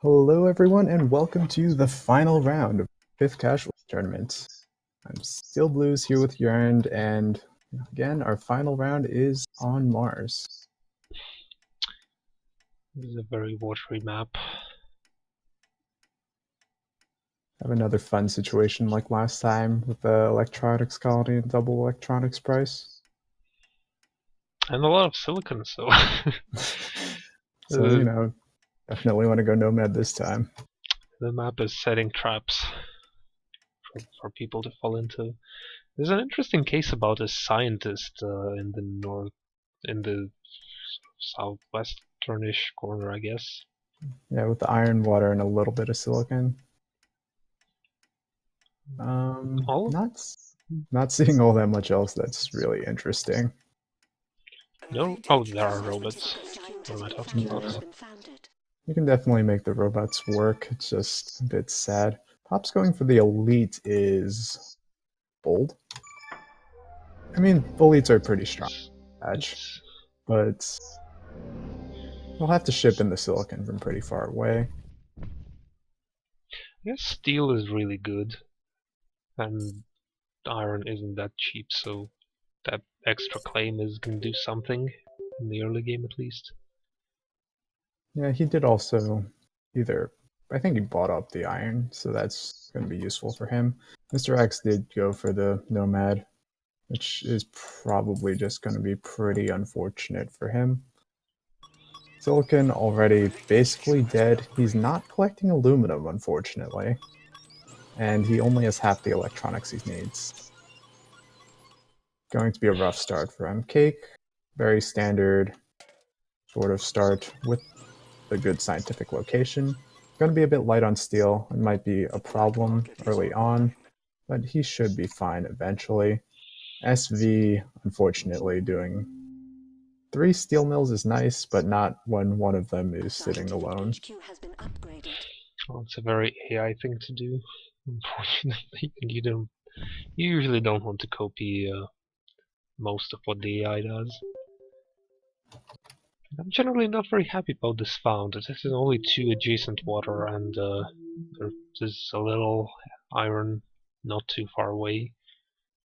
Hello, everyone, and welcome to the final round of Fifth Casual Tournament. I'm Steel Blues here with Yarn, and again, our final round is on Mars. This is a very watery map. Have another fun situation like last time with the electronics colony and double electronics price. And a lot of silicon, so So, definitely want to go Nomad this time. the map is setting traps for people to fall into. There's an interesting case about a scientist in the southwesternish corner, I guess. Yeah, with the iron, water, and a little bit of silicon. All Not seeing all that much else that's really interesting. no. Oh, there are robots. What am I talking about? You can definitely make the robots work. It's just a bit sad. Pop's going for the elite is bold. I mean, elites are pretty strong patch, but we'll have to ship in the silicon from pretty far away. I guess steel is really good, and iron isn't that cheap, so that extra claim is gonna do something in the early game at least. Yeah, he did also either. I think he bought up the iron, so that's going to be useful for him. Mr. X did go for the Nomad, which is probably just going to be pretty unfortunate for him. Silicon already basically dead. He's not collecting aluminum, unfortunately. And he only has half the electronics he needs. Going to be a rough start for him. Cake, very standard sort of start with a good scientific location. Going to be a bit light on steel. It might be a problem early on, but he should be fine eventually. SV, unfortunately, doing 3 steel mills is nice, but not when one of them is sitting alone. Well, it's a very AI thing to do, unfortunately. You usually don't want to copy most of what the AI does. I'm generally not very happy about this found. It has only 2 adjacent water, and there's a little iron not too far away.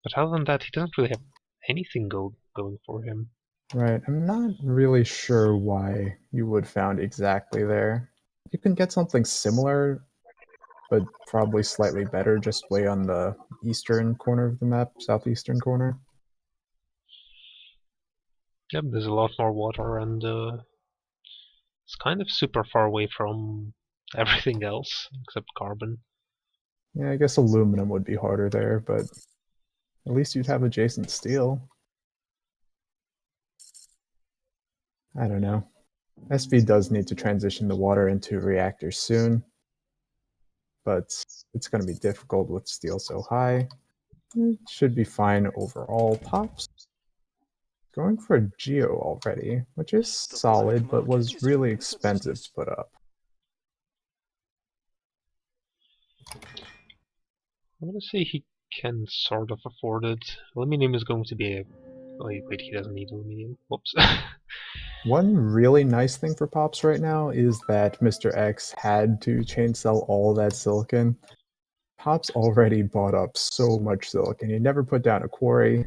But other than that, he doesn't really have anything going for him. Right, I'm not really sure why you would found exactly there. You can get something similar, but probably slightly better just way on the eastern corner of the map, southeastern corner. Yep, there's a lot more water, and it's kind of super far away from everything else except carbon. Yeah, I guess aluminum would be harder there, but at least you'd have adjacent steel. I don't know. SV does need to transition the water into reactors soon, but it's going to be difficult with steel so high. It should be fine overall. Pops going for a Geo already, which is solid, but was really expensive to put up. I'm gonna say he can sort of afford it. Aluminium is going to be a... Wait, he doesn't need aluminium. Whoops. One really nice thing for Pops right now is that Mr. X had to chain sell all that silicon. Pops already bought up so much silicon. He never put down a quarry.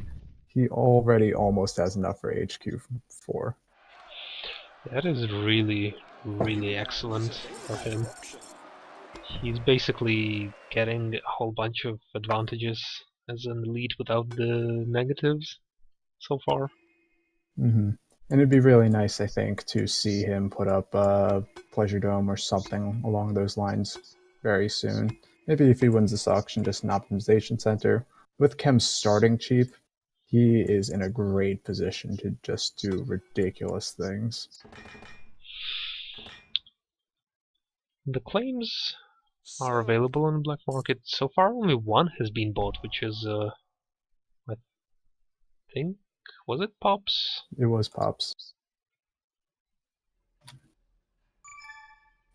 He already almost has enough for HQ4. That is really, really excellent for him. He's basically getting a whole bunch of advantages as an elite without the negatives so far. Mm-hmm. And it'd be really nice, I think, to see him put up a Pleasure Dome or something along those lines very soon. Maybe if he wins this auction, just an optimization center. With Chem starting cheap, he is in a great position to just do ridiculous things. The claims are available on the black market. So far, only one has been bought, which is, I think, was it Pops? It was Pops.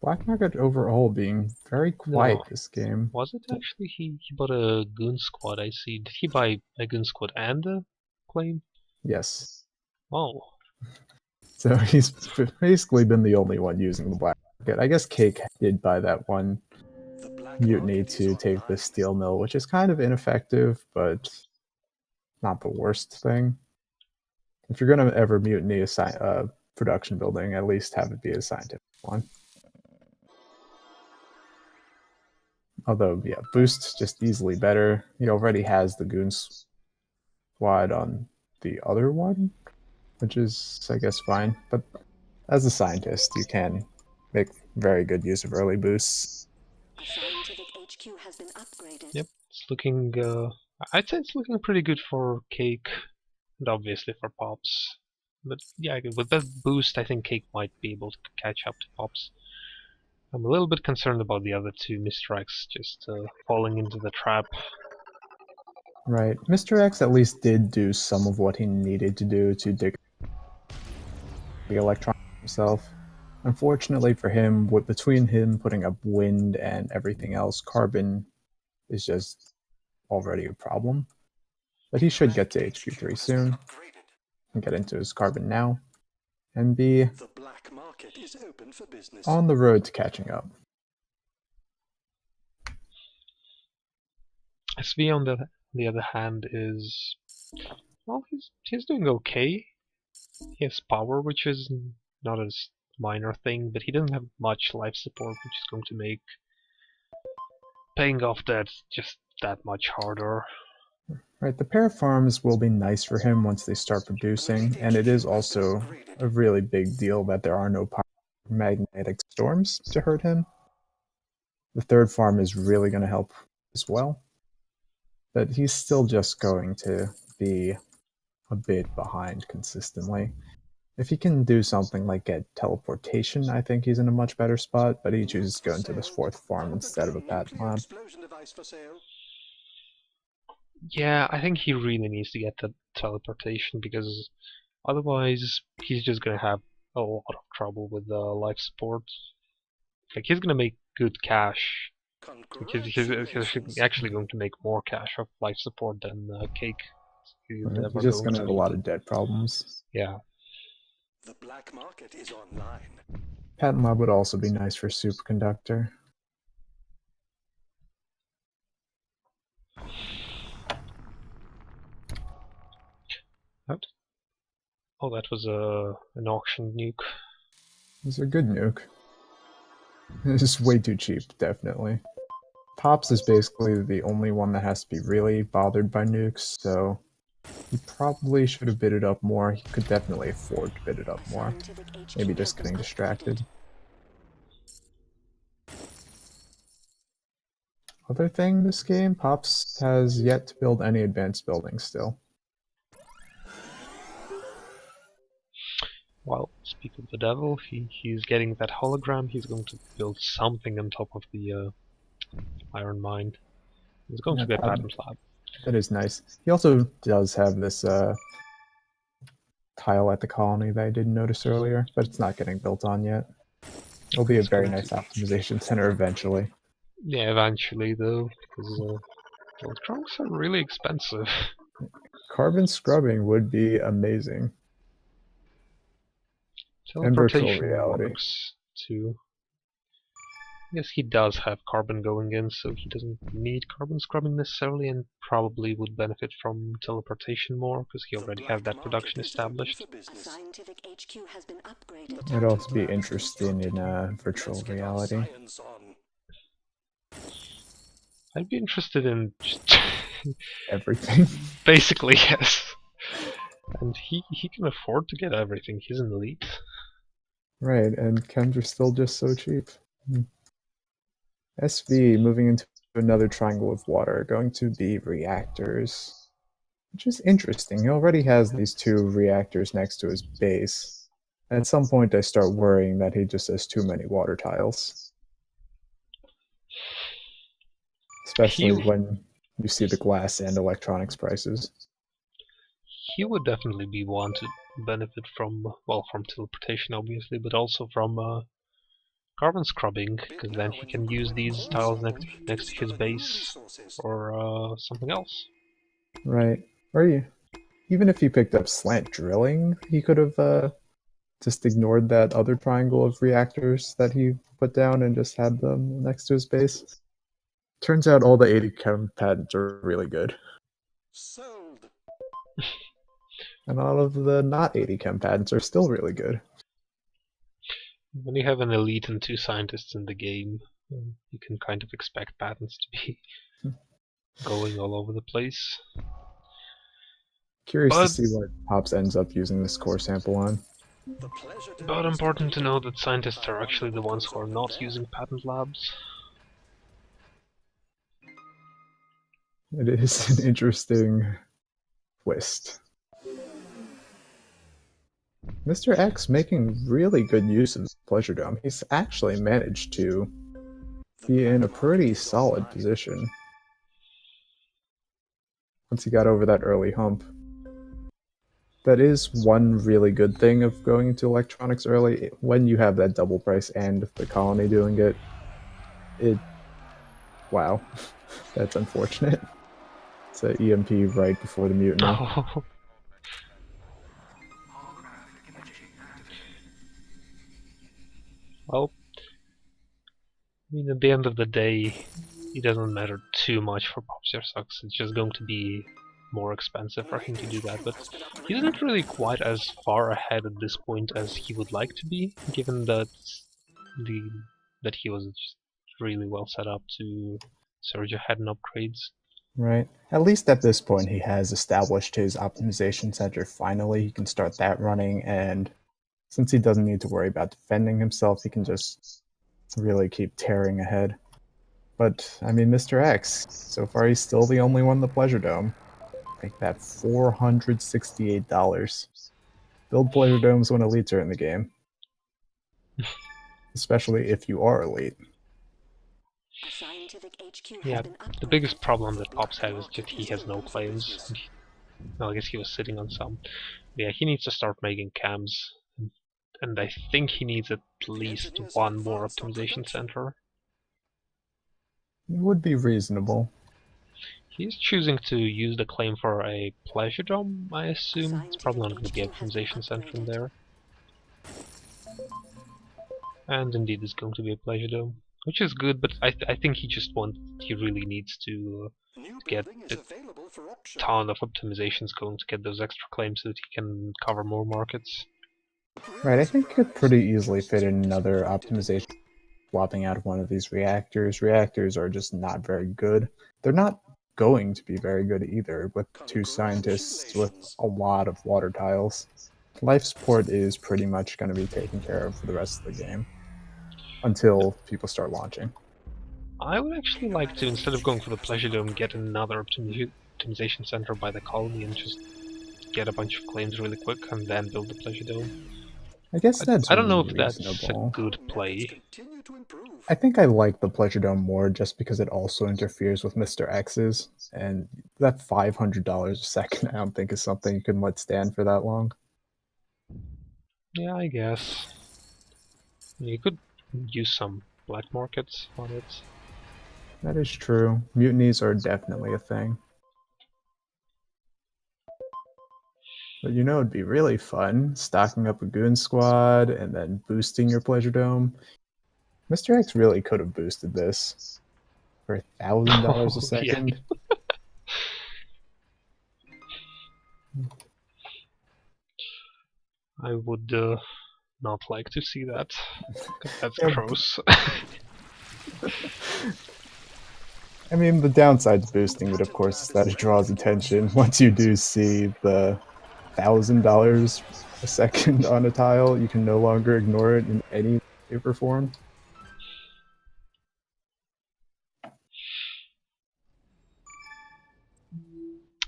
Black Market overall being very quiet No. this game. Was it actually? He bought a Goon Squad, I see. Did he buy a Goon Squad and a claim? Yes. Oh. So he's basically been the only one using the Black Good. I guess Cake did buy that one mutiny to take the steel mill, which is kind of ineffective, but not the worst thing. If you're going to ever mutiny a production building, at least have it be a scientific one. Although, yeah, Boost just easily better. He already has the Goon Squad on the other one, which is, I guess, fine. But as a scientist, you can make very good use of early boosts. A scientific HQ has been upgraded. Yep, it's looking. I'd say it's looking pretty good for Cake, and obviously for Pops. But yeah, with that boost, I think Cake might be able to catch up to Pops. I'm a little bit concerned about the other two, Mr. X just falling into the trap. Right. Mr. X at least did do some of what he needed to do to dig the electron himself. Unfortunately for him, between him putting up wind and everything else, carbon is just already a problem. But he should get to HQ3 soon and get into his carbon now and be on the road to catching up. SV on the other hand is, well, he's doing okay. He has power, which is not a minor thing, but he doesn't have much life support, which is going to make paying off that just that much harder. Right, the pair of farms will be nice for him once they start producing, and it is also a really big deal that there are no magnetic storms to hurt him. The third farm is really going to help as well, but he's still just going to be a bit behind consistently. If he can do something like get teleportation, I think he's in a much better spot, but he chooses to go into this fourth farm instead of a patent lab. Yeah, I think he really needs to get the teleportation, because otherwise he's just gonna have a lot of trouble with the life support. Like, he's gonna make good cash. He's actually going to make more cash off life support than Cake. He's just gonna have a lot of debt problems. Yeah. The black market is online. Patent lab would also be nice for superconductor. What? Oh, that was an auction nuke. It's a good nuke. It's way too cheap, definitely. Pops is basically the only one that has to be really bothered by nukes, so he probably should have bid it up more. He could definitely afford to bid it up more. Maybe just getting distracted. Other thing this game, Pops has yet to build any advanced buildings still. Well, speak of the devil, he's getting that hologram. He's going to build something on top of the iron mine. He's going to be a patent lab. That is nice. He also does have this tile at the colony that I didn't notice earlier, but it's not getting built on yet. It'll be a very nice optimization center eventually. Yeah, eventually though, because electronics are really expensive. Carbon scrubbing would be amazing. And virtual reality works too. Yes, he does have carbon going in, so he doesn't need carbon scrubbing necessarily, and probably would benefit from teleportation more, because he already has that production established. I'd also be interested in virtual reality. I'd be interested in just everything. Basically, yes. And he can afford to get everything. He's an elite. Right, and chems are still just so cheap. SV moving into another triangle of water, going to be reactors, which is interesting. He already has these two reactors next to his base. At some point I start worrying that he just has too many water tiles. Especially when you see the glass and electronics prices. He would definitely be one to benefit from, well, from teleportation obviously, but also from carbon scrubbing, because then he can use these tiles next to his base or something else. Right. Or even if he picked up slant drilling, he could have just ignored that other triangle of reactors that he put down and just had them next to his base. Turns out all the 80 chem patents are really good. Sold. And all of the not 80 chem patents are still really good. When you have an elite and 2 scientists in the game, you can kind of expect patents to be going all over the place. Curious But- to see what Pops ends up using this core sample on. The pleasure dome But is important to complete. know that scientists are actually the ones who are not using patent labs. It is an interesting twist. Mr. X making really good use of the Pleasure Dome. He's actually managed to be in a pretty solid position once he got over that early hump. That is one really good thing of going into electronics early. When you have that double price and the colony doing it, wow, that's unfortunate. It's an EMP right before the mutiny. Oh. Well, I mean, at the end of the day, it doesn't matter too much for Popsier Sucks. It's just going to be more expensive for him to do that, but he isn't really quite as far ahead at this point as he would like to be, given that that he was just really well set up to surge ahead in upgrades. Right. At least at this point, he has established his optimization center finally. He can start that running, and since he doesn't need to worry about defending himself, he can just really keep tearing ahead. But, I mean, Mr. X, so far he's still the only one in the Pleasure Dome. Make that $468. Build Pleasure Domes when elites are in the game. Especially if you are elite. A scientific HQ has Yeah, been the upgraded. biggest problem that Pops has is just he has no claims. Well, I guess he was sitting on some. Yeah, he needs to start making cams, and I think he needs at least one more optimization center. It would be reasonable. He's choosing to use the claim for a pleasure dome, I assume. It's probably not going to be optimization center in there. And indeed, it's going to be a pleasure dome, which is good. But I think he really needs to New get building is the available for auction. ton of optimizations going to get those extra claims so that he can cover more markets. Right, I think could pretty easily fit in another optimization swapping out of one of these reactors. Reactors are just not very good. They're not going to be very good either with 2 scientists with a lot of water tiles. Life support is pretty much going to be taken care of for the rest of the game until people start launching. I would actually like to, instead of going for the pleasure dome, get another optimization center by the colony and just get a bunch of claims really quick and then build the pleasure dome. I guess that's I don't know if that's a reasonable. good play. Continue to improve. I think I like the Pleasure Dome more just because it also interferes with Mr. X's, and that $500 a second I don't think is something you can let stand for that long. Yeah, I guess. You could use some black markets on it. That is true. Mutinies are definitely a thing. But you know, it'd be really fun stocking up a goon squad and then boosting your Pleasure Dome. Mr. X really could have boosted this for $1,000 Oh, a yeah. second. I would not like to see that. 'Cause that's Yeah. gross. I mean, the downside to boosting it, of course, is that it draws attention. Once you do see the $1,000 a second on a tile, you can no longer ignore it in any shape or form.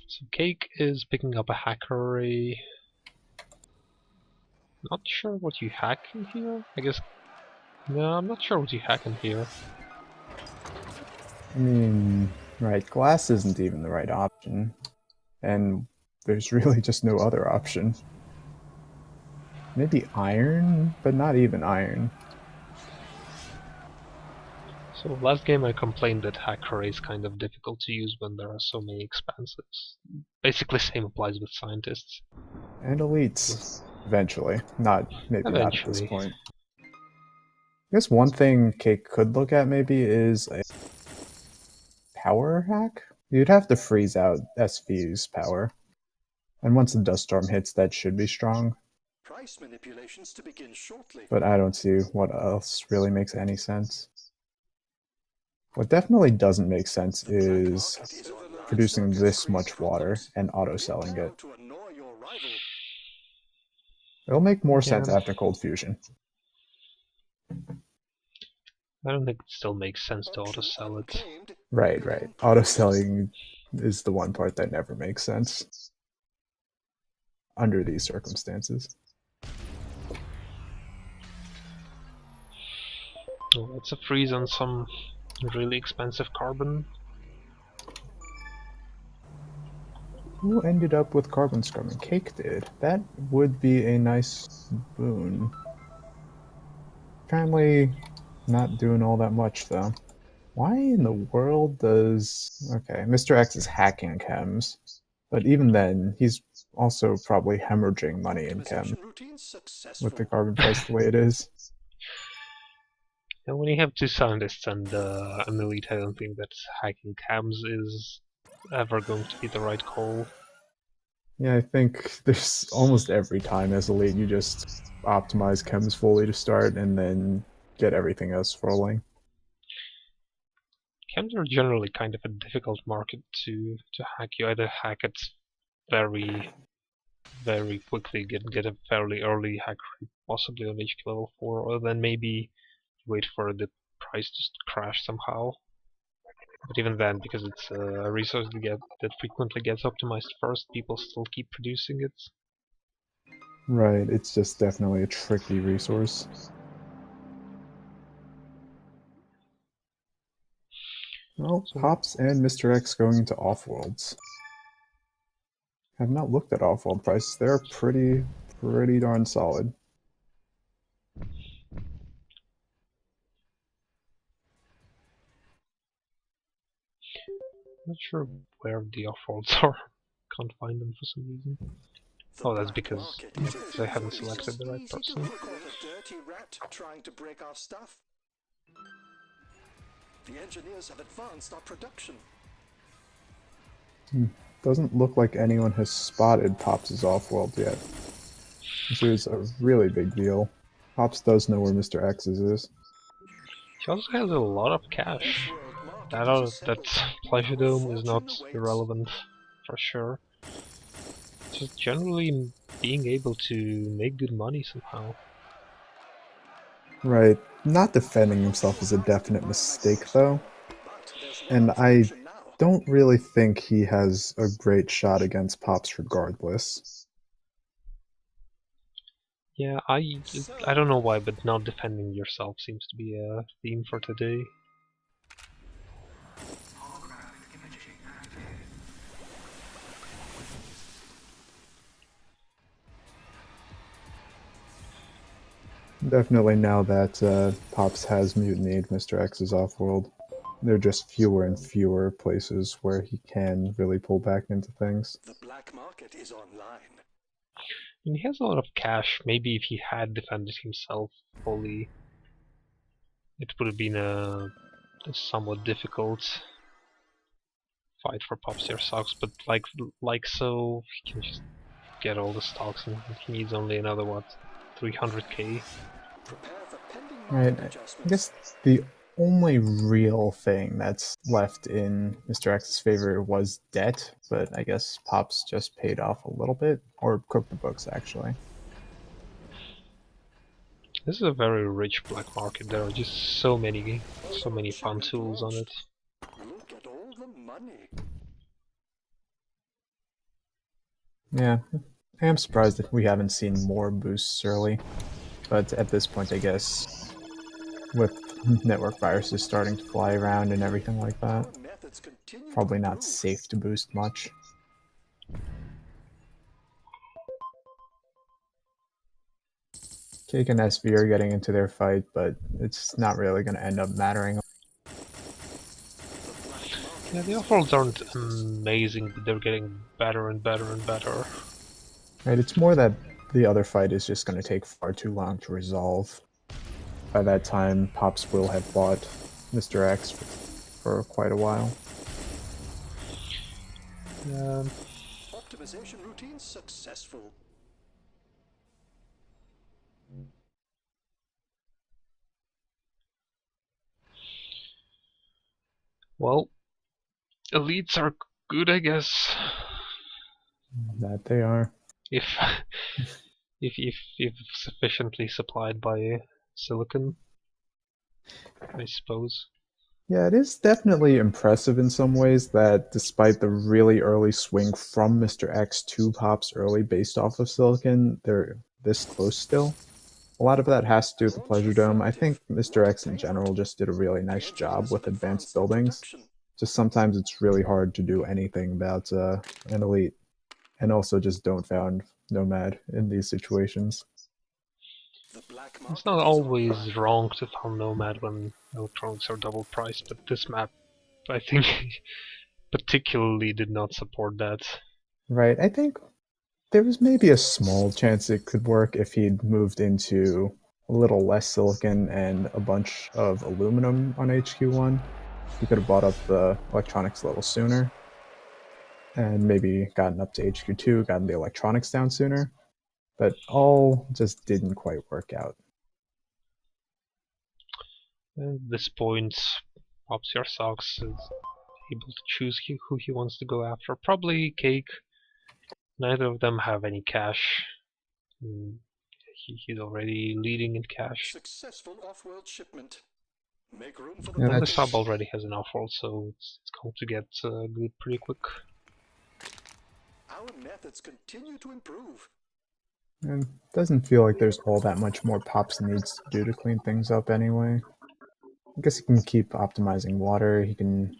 So Cake is picking up a hacker array. Not sure what you hack in here. I guess. No, I'm not sure what you hack in here. I mean, right, glass isn't even the right option. And there's really just no other option. Maybe iron, but not even iron. So last game I complained that hack array is kind of difficult to use when there are so many expanses. Basically, same applies with scientists. And elites. Eventually, maybe not at this Eventually. point. I guess one thing Cake could look at maybe is a power hack. You'd have to freeze out SV's power, and once the dust storm hits, that should be strong. Price manipulations to begin shortly. But I don't see what else really makes any sense. What definitely doesn't make sense The black is market is online. producing Circus this craze much water problems. and Be auto-selling careful it. to annoy your rival. It'll make more Yeah. sense after Cold Fusion. I don't think it still makes sense to Auction auto-sell it. unclaimed. Right. Bidding Auto-selling is the one part that never makes sense under these circumstances. Oh, it's a freeze on some really expensive carbon. Who ended up with carbon scrubbing? Cake did. That would be a nice boon. Apparently not doing all that much though. Why in the world does... Okay, Mr. X is hacking chems, but even then, he's also probably hemorrhaging money in chem Optimization routines successful. with the carbon price the way it is. And when you have two scientists and an elite, I don't think that hacking cams is ever going to be the right call. Yeah, I think there's almost every time as elite you just optimize chems fully to start and then get everything else rolling. Chems are generally kind of a difficult market to hack. You either hack it very quickly, get a fairly early hack rate, possibly on HQ level 4, or then maybe wait for the price to crash somehow. But even then, because it's a resource that frequently gets optimized first, people still keep producing it. Right, it's just definitely a tricky resource. Well, Pops and Mr. X going into Offworlds. Have not looked at Offworld prices. They're pretty darn solid. Not sure where the offworlds are. Can't find them for some reason. The Oh, that's black because market is I haven't easy selected the right to person. caught a dirty rat trying to break our stuff. The engineers have advanced our production. Doesn't look like anyone has spotted Pops' Offworld yet. This is a really big deal. Pops does know where Mr. X's is. She also has a lot of cash. That Pleasure Dome is not irrelevant, for sure. Just generally being able to make good money somehow. Right. Not defending himself is a definite mistake, though. And I don't really think he has a great shot against Pops regardless. Yeah, I don't know why, but not defending yourself seems to be a theme for today. Definitely now that Pops has mutinied Mr. X's Offworld, there are just fewer and fewer places where he can really pull back into things. The black market is online. I mean, he has a lot of cash. Maybe if he had defended himself fully, it would have been a somewhat difficult fight for Pops here sucks, but like so, he can just get all the stocks and he needs only another, what, 300k? Prepare for pending Right, market I adjustments. guess the only real thing that's left in Mr. X's favor was debt, but I guess Pops just paid off a little bit, or cooked the books actually. This is a very rich black market. There are just so many fun tools on it. Look at all the money. Yeah, I am surprised that we haven't seen more boosts early, but at this point I guess with network viruses starting to fly around and everything like that, Our methods continue to probably not improve. safe to boost much. Cake and SV are getting into their fight, but it's not really going to end up mattering. Yeah, the offworlds aren't amazing, but they're getting better and better and better. Right, it's more that the other fight is just going to take far too long to resolve. By that time, Pops will have bought Mr. X for quite a while. Optimization routine successful. Well, elites are good, I guess. That they are. If if sufficiently supplied by silicon, I suppose. Yeah, it is definitely impressive in some ways that despite the really early swing from Mr. X to Pops early based off of Silicon, they're this close still. A lot of that has to do with the Pleasure Dome. I think Mr. X in general just did a really nice job with advanced buildings. Just sometimes it's really hard to do anything about an elite. And also just don't found Nomad in these situations. It's not always wrong to found Nomad when electronics are double priced, but this map, I think, particularly did not support that. Right, I think there was maybe a small chance it could work if he'd moved into a little less silicon and a bunch of aluminum on HQ1. He could have bought up the electronics a little sooner and maybe gotten up to HQ2, gotten the electronics down sooner. But all just didn't quite work out. At this point, Pops Your Socks is able to choose who he wants to go after. Probably Cake. Neither of them have any cash. He's already leading in cash. Successful off-world shipment. Make room for Yeah, And the the sub already has an off-world, so it's going to get good pretty quick. Our methods continue to improve. And doesn't feel like there's all that much more Pops needs to do to clean things up anyway. I guess he can keep optimizing water, he can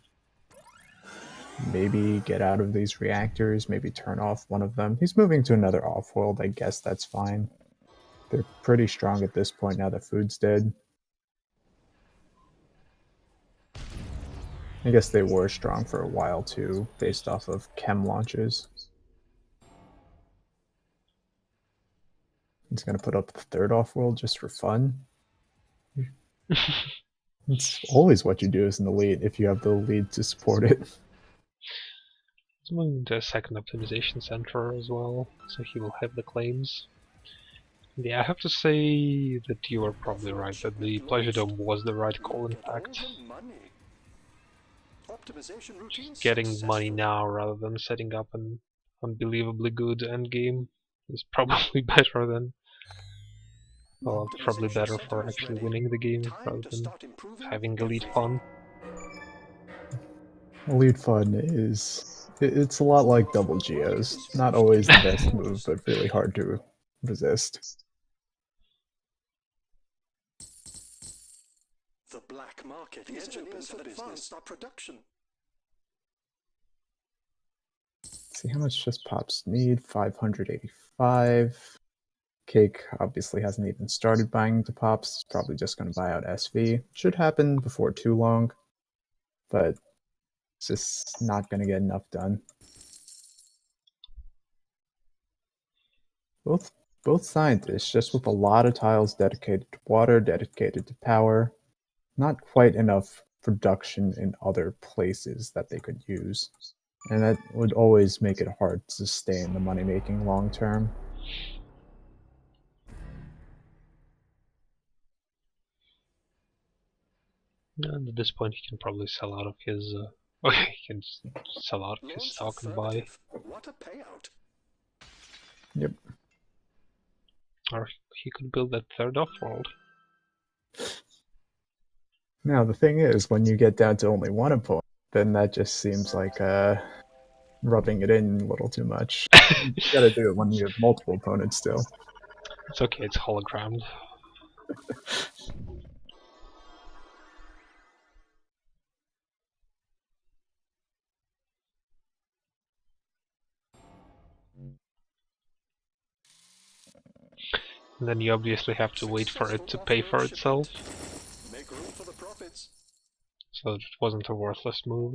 maybe get out of these reactors, maybe turn off one of them. He's moving to another off-world, I guess that's fine. They're pretty strong at this point now that food's dead. I guess they were strong for a while too, based off of chem launches. He's gonna put up the third off-world just for fun. It's always what you do as an elite if you have the lead to support it. He's moving to a second optimization center as well, so he will have the claims. Yeah, I have to say that you are probably right, that the Pleasure Dome was the right call in fact. Getting money now rather than setting up an unbelievably good endgame is probably better than... Well, probably better for actually winning the game rather than having elite fun. Elite fun is... it's a lot like double geos. Not always the best move, but really hard to resist. The black market is open for business. Our production. See how much just Pops need? 585. Cake obviously hasn't even started buying the Pops. He's probably just going to buy out SV. Should happen before too long, but it's just not going to get enough done. Both scientists, just with a lot of tiles dedicated to water, dedicated to power. Not quite enough production in other places that they could use. And that would always make it hard to sustain the money-making long term. And at this point, he can probably sell out of his. He can sell out of his stock and buy. What a payout! Yep. Or he could build that third off-world. Now the thing is, when you get down to only one opponent, then that just seems like rubbing it in a little too much. You gotta do it when you have multiple opponents still. It's okay, it's hologrammed. And then you obviously have to wait for it to pay for itself. Make room for the profits. So it wasn't a worthless move.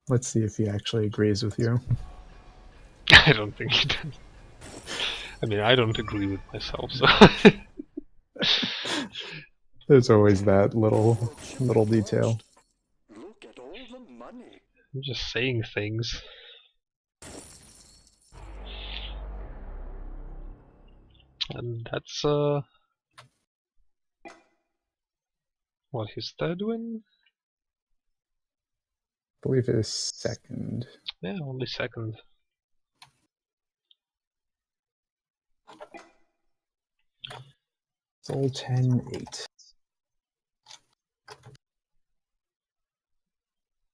Let's see if he actually agrees with you. I don't think he does. I mean, I don't agree with myself, so There's always that little detail. Look at all the money. I'm just saying things. And that's what, his third win? I believe it is second. Yeah, only second. Sol 10-8.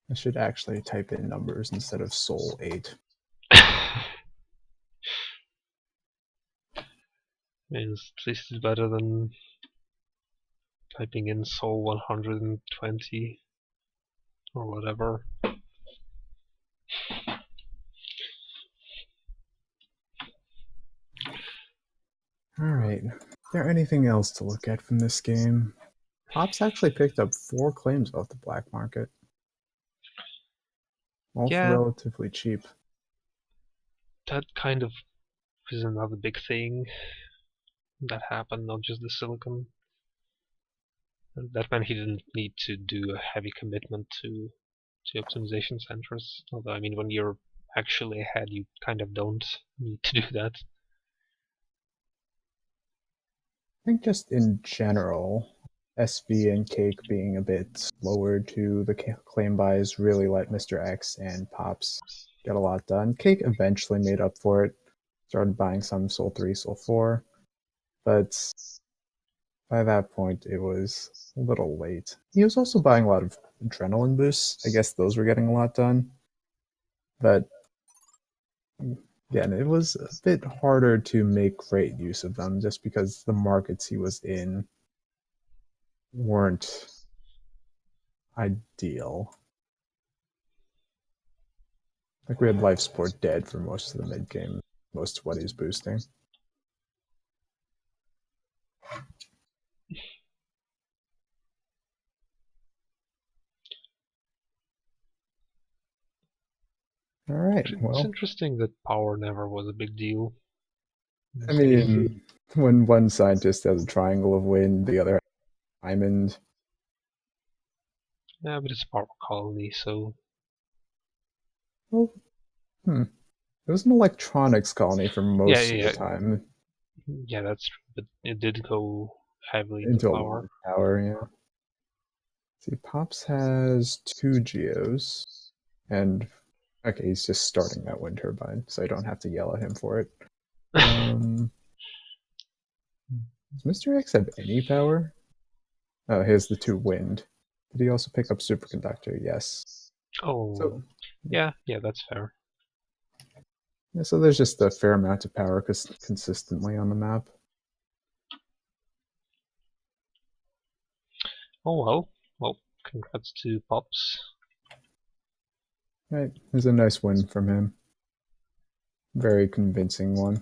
I should actually type in numbers instead of Sol 8. Means at least it's better than typing in Sol 120 or whatever. Alright. Is there anything else to look at from this game? Pops actually picked up 4 claims off the black market. All for Yeah. relatively cheap. That kind of is another big thing that happened, not just the silicon. And that meant he didn't need to do a heavy commitment to optimization centers. Although, I mean, when you're actually ahead, you kind of don't need to do that. I think just in general, SV and Cake being a bit slower to the claim buys really let Mr. X and Pops get a lot done. Cake eventually made up for it, started buying some Sol 3, Sol 4, but by that point it was a little late. He was also buying a lot of adrenaline boosts. I guess those were getting a lot done. But again, it was a bit harder to make great use of them just because the markets he was in weren't ideal. Like we had life support dead for most of the mid game, most of what he's boosting. All right. It's Well, interesting that power never was a big deal. I mean, when one scientist has a triangle of wind, the other has a diamond. Yeah, but it's a power colony, so Well, it was an electronics colony for most yeah. of the time. Yeah, that's true. But it did go heavily into Into a power. lot of power, yeah. See, Pops has 2 geos, and okay, he's just starting that wind turbine, so I don't have to yell at him for it. Does Mr. X have any power? Oh, he has the 2 wind. Did he also pick up superconductor? Yes. Oh, So yeah, that's fair. yeah, so there's just a fair amount of power consistently on the map. Oh well, congrats to Pops. Right, there's a nice win from him. Very convincing one.